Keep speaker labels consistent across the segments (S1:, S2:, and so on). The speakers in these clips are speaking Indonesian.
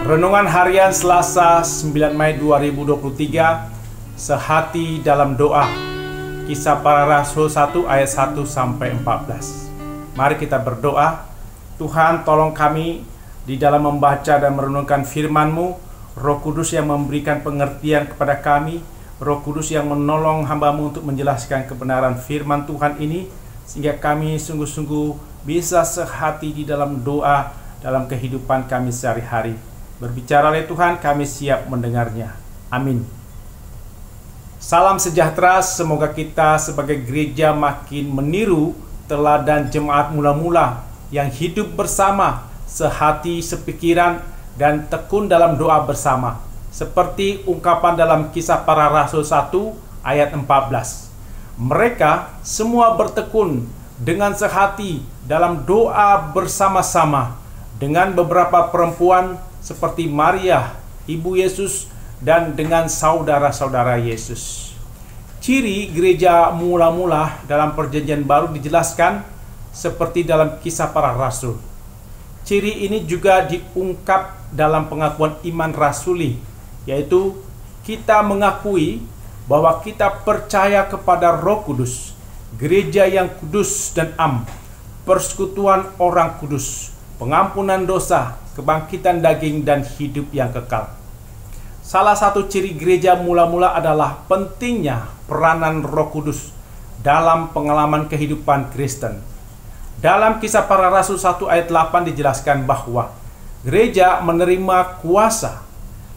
S1: Renungan Harian Selasa 9 Mei 2023, Sehati dalam Doa. Kisah Para Rasul 1 ayat 1 sampai 14. Mari kita berdoa. Tuhan, tolong kami di dalam membaca dan merenungkan firman-Mu. Roh Kudus yang memberikan pengertian kepada kami, Roh Kudus yang menolong hamba-Mu untuk menjelaskan kebenaran firman Tuhan ini, sehingga kami sungguh-sungguh bisa sehati di dalam doa dalam kehidupan kami sehari-hari. Berbicaralah Tuhan, kami siap mendengarnya. Amin. Salam sejahtera, semoga kita sebagai gereja makin meniru teladan jemaat mula-mula yang hidup bersama, sehati, sepikiran, dan tekun dalam doa bersama. Seperti ungkapan dalam Kisah Para Rasul 1 ayat 14. Mereka semua bertekun dengan sehati dalam doa bersama-sama dengan beberapa perempuan seperti Maria, Ibu Yesus, dan dengan saudara-saudara Yesus. Ciri gereja mula-mula dalam Perjanjian Baru dijelaskan seperti dalam Kisah Para Rasul. Ciri ini juga diungkap dalam pengakuan iman rasuli, yaitu kita mengakui bahwa kita percaya kepada Roh Kudus, gereja yang kudus dan am, persekutuan orang kudus, pengampunan dosa, kebangkitan daging, dan hidup yang kekal. Salah satu ciri gereja mula-mula adalah pentingnya peranan Roh Kudus dalam pengalaman kehidupan Kristen. Dalam Kisah Para Rasul 1 ayat 8 dijelaskan bahwa gereja menerima kuasa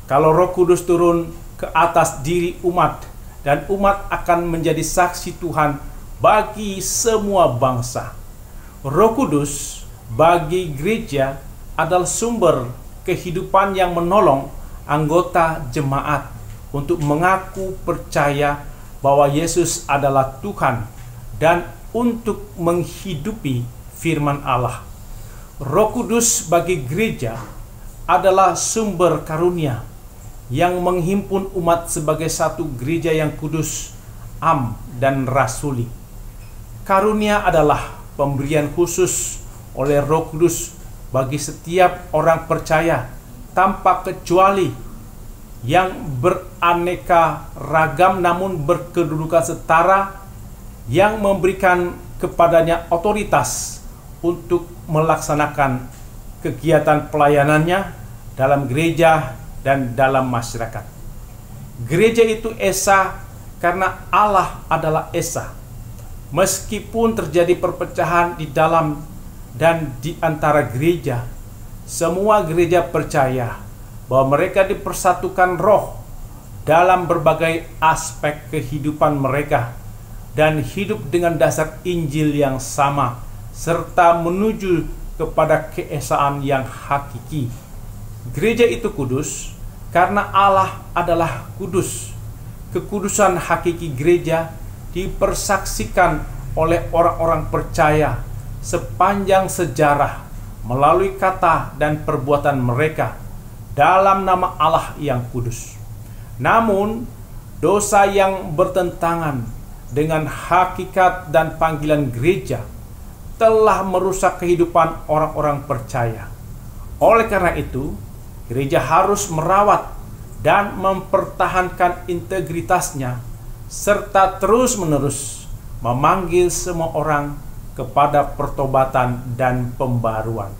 S1: kalau Roh Kudus turun ke atas diri umat, dan umat akan menjadi saksi Tuhan bagi semua bangsa. Roh Kudus bagi gereja adalah sumber kehidupan yang menolong anggota jemaat untuk mengaku percaya bahwa Yesus adalah Tuhan dan untuk menghidupi firman Allah. Roh Kudus bagi gereja adalah sumber karunia yang menghimpun umat sebagai satu gereja yang kudus, am, dan rasuli. Karunia adalah pemberian khusus oleh Roh Kudus bagi setiap orang percaya tanpa kecuali, yang beraneka ragam namun berkedudukan setara, yang memberikan kepadanya otoritas untuk melaksanakan kegiatan pelayanannya dalam gereja dan dalam masyarakat. Gereja itu esa karena Allah adalah esa. Meskipun terjadi perpecahan di dalam dan di antara gereja, semua gereja percaya bahwa mereka dipersatukan roh dalam berbagai aspek kehidupan mereka dan hidup dengan dasar Injil yang sama serta menuju kepada keesaan yang hakiki. Gereja itu kudus karena Allah adalah kudus. Kekudusan hakiki gereja dipersaksikan oleh orang-orang percaya sepanjang sejarah melalui kata dan perbuatan mereka dalam nama Allah yang kudus. Namun, dosa yang bertentangan dengan hakikat dan panggilan gereja telah merusak kehidupan orang-orang percaya. Oleh karena itu, gereja harus merawat dan mempertahankan integritasnya serta terus-menerus memanggil semua orang kepada pertobatan dan pembaruan.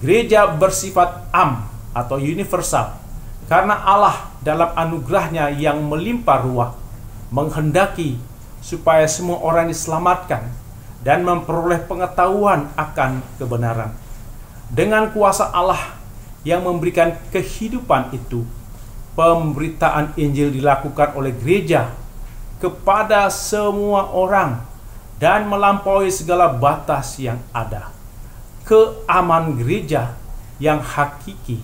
S1: Gereja bersifat am atau universal karena Allah dalam anugerahnya yang melimpah ruah menghendaki supaya semua orang diselamatkan dan memperoleh pengetahuan akan kebenaran. Dengan kuasa Allah yang memberikan kehidupan itu, pemberitaan Injil dilakukan oleh gereja kepada semua orang dan melampaui segala batas yang ada. Keamanan gereja yang hakiki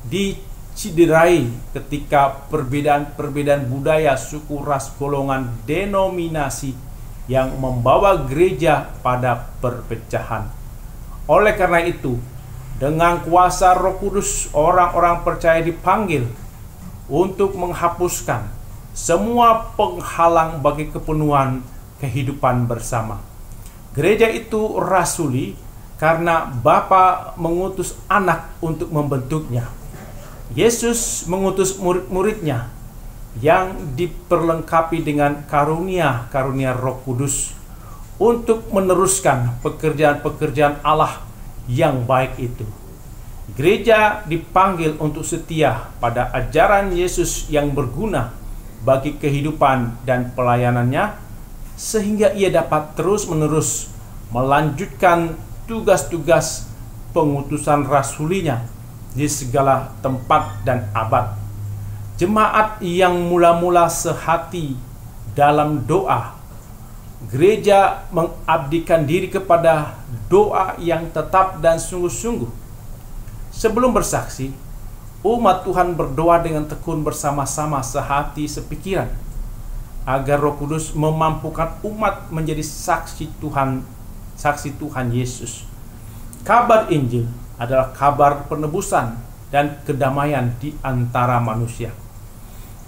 S1: diciderai ketika perbedaan budaya, suku, ras, golongan, denominasi yang membawa gereja pada perpecahan. Oleh karena itu, dengan kuasa Roh Kudus, orang-orang percaya dipanggil untuk menghapuskan semua penghalang bagi kepenuhan kehidupan bersama. Gereja itu rasuli karena Bapa mengutus anak untuk membentuknya. Yesus mengutus murid-muridnya yang diperlengkapi dengan karunia-karunia Roh Kudus untuk meneruskan pekerjaan-pekerjaan Allah yang baik itu. Gereja dipanggil untuk setia pada ajaran Yesus yang berguna bagi kehidupan dan pelayanannya, sehingga ia dapat terus-menerus melanjutkan tugas-tugas pengutusan rasulinya di segala tempat dan abad. Jemaat yang mula-mula sehati dalam doa, gereja mengabdikan diri kepada doa yang tetap dan sungguh-sungguh. Sebelum bersaksi, umat Tuhan berdoa dengan tekun bersama-sama sehati sepikiran agar Roh Kudus memampukan umat menjadi saksi Tuhan Yesus. Kabar Injil adalah kabar penebusan dan kedamaian di antara manusia.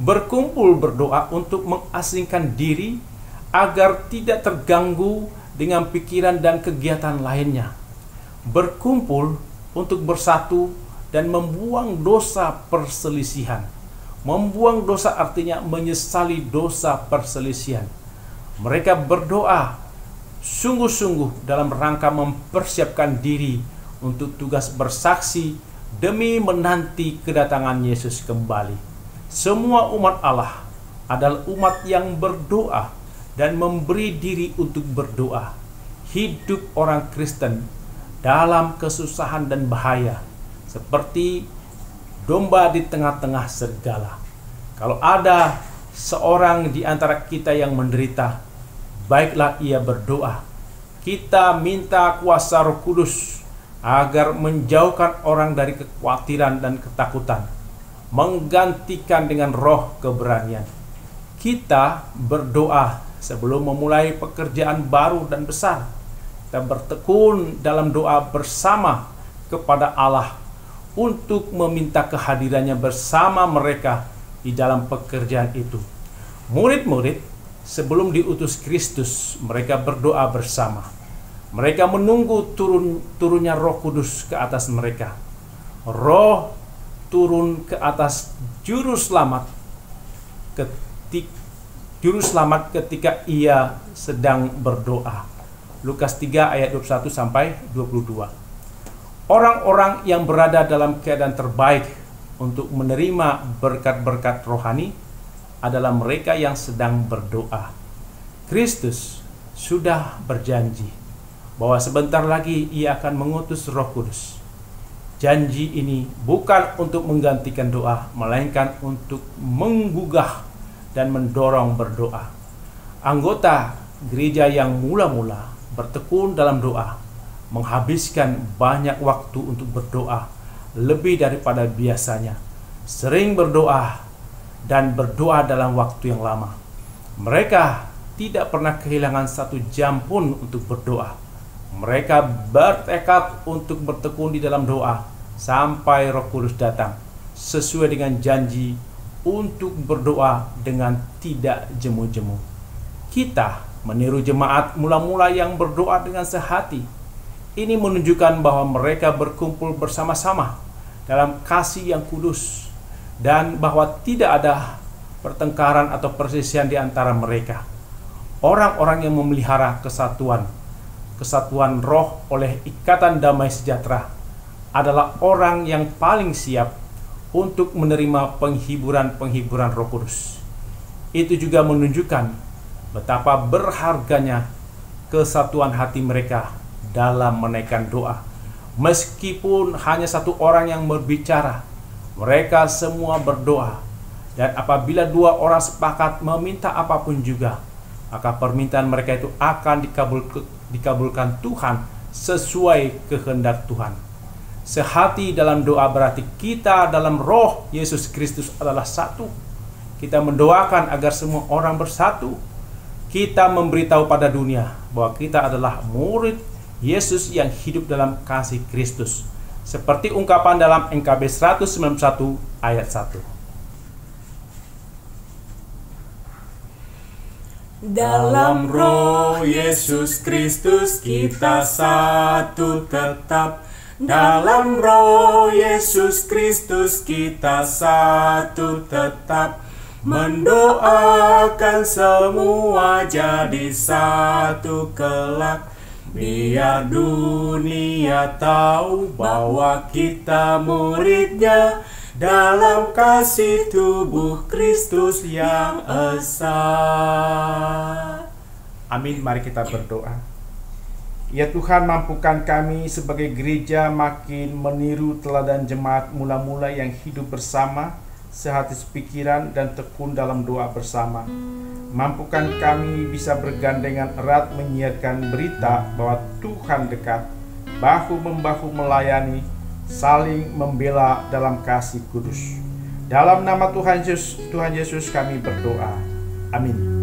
S1: Berkumpul berdoa untuk mengasingkan diri agar tidak terganggu dengan pikiran dan kegiatan lainnya. Berkumpul untuk bersatu dan membuang dosa perselisihan. Membuang dosa artinya menyesali dosa perselisihan. Mereka berdoa sungguh-sungguh dalam rangka mempersiapkan diri untuk tugas bersaksi demi menanti kedatangan Yesus kembali. Semua umat Allah adalah umat yang berdoa dan memberi diri untuk berdoa. Hidup orang Kristen dalam kesusahan dan bahaya seperti domba di tengah-tengah serigala. Kalau ada seorang di antara kita yang menderita, baiklah ia berdoa. Kita minta kuasa Roh Kudus agar menjauhkan orang dari kekhawatiran dan ketakutan, menggantikan dengan roh keberanian. Kita berdoa sebelum memulai pekerjaan baru dan besar. Kita bertekun dalam doa bersama kepada Allah untuk meminta kehadirannya bersama mereka di dalam pekerjaan itu. Murid-murid sebelum diutus Kristus, mereka berdoa bersama. Mereka menunggu turunnya Roh Kudus ke atas mereka. Roh turun ke atas juru selamat ketika ia sedang berdoa. Lukas 3 ayat 21 sampai 22. Orang-orang yang berada dalam keadaan terbaik untuk menerima berkat-berkat rohani adalah mereka yang sedang berdoa. Kristus sudah berjanji bahwa sebentar lagi ia akan mengutus Roh Kudus. Janji ini bukan untuk menggantikan doa, melainkan untuk menggugah dan mendorong berdoa. Anggota gereja yang mula-mula bertekun dalam doa menghabiskan banyak waktu untuk berdoa lebih daripada biasanya, sering berdoa dan berdoa dalam waktu yang lama. Mereka tidak pernah kehilangan 1 jam pun untuk berdoa. Mereka bertekad untuk bertekun di dalam doa sampai Roh Kudus datang, sesuai dengan janji untuk berdoa dengan tidak jemu-jemu. Kita meniru jemaat mula-mula yang berdoa dengan sehati. Ini menunjukkan bahwa mereka berkumpul bersama-sama dalam kasih yang kudus dan bahwa tidak ada pertengkaran atau perselisihan di antara mereka. Orang-orang yang memelihara kesatuan roh oleh ikatan damai sejahtera adalah orang yang paling siap untuk menerima penghiburan Roh Kudus. Itu juga menunjukkan betapa berharganya kesatuan hati mereka dalam menaikkan doa. Meskipun hanya 1 orang yang berbicara, mereka semua berdoa. Dan apabila 2 orang sepakat meminta apapun juga, maka permintaan mereka itu akan dikabulkan Tuhan sesuai kehendak Tuhan. Sehati dalam doa berarti kita dalam roh Yesus Kristus adalah satu. Kita mendoakan agar semua orang bersatu. Kita memberitahu pada dunia bahwa kita adalah murid Yesus yang hidup dalam kasih Kristus. Seperti ungkapan dalam NKB 191 ayat 1.
S2: Dalam roh Yesus Kristus kita satu tetap,
S1: Dalam Roh Yesus Kristus kita satu tetap, mendoakan semua jadi satu kelak. Biar dunia tahu bahwa kita muridnya, dalam kasih tubuh Kristus yang esa. Amin. Mari kita berdoa. Ya Tuhan, mampukan kami sebagai gereja makin meniru teladan jemaat mula-mula yang hidup bersama, sehati sepikiran dan tekun dalam doa bersama. Mampukan kami bisa bergandengan erat menyiarkan berita bahwa Tuhan dekat, bahu-membahu melayani, saling membela dalam kasih kudus. Dalam nama Tuhan Yesus kami berdoa. Amin.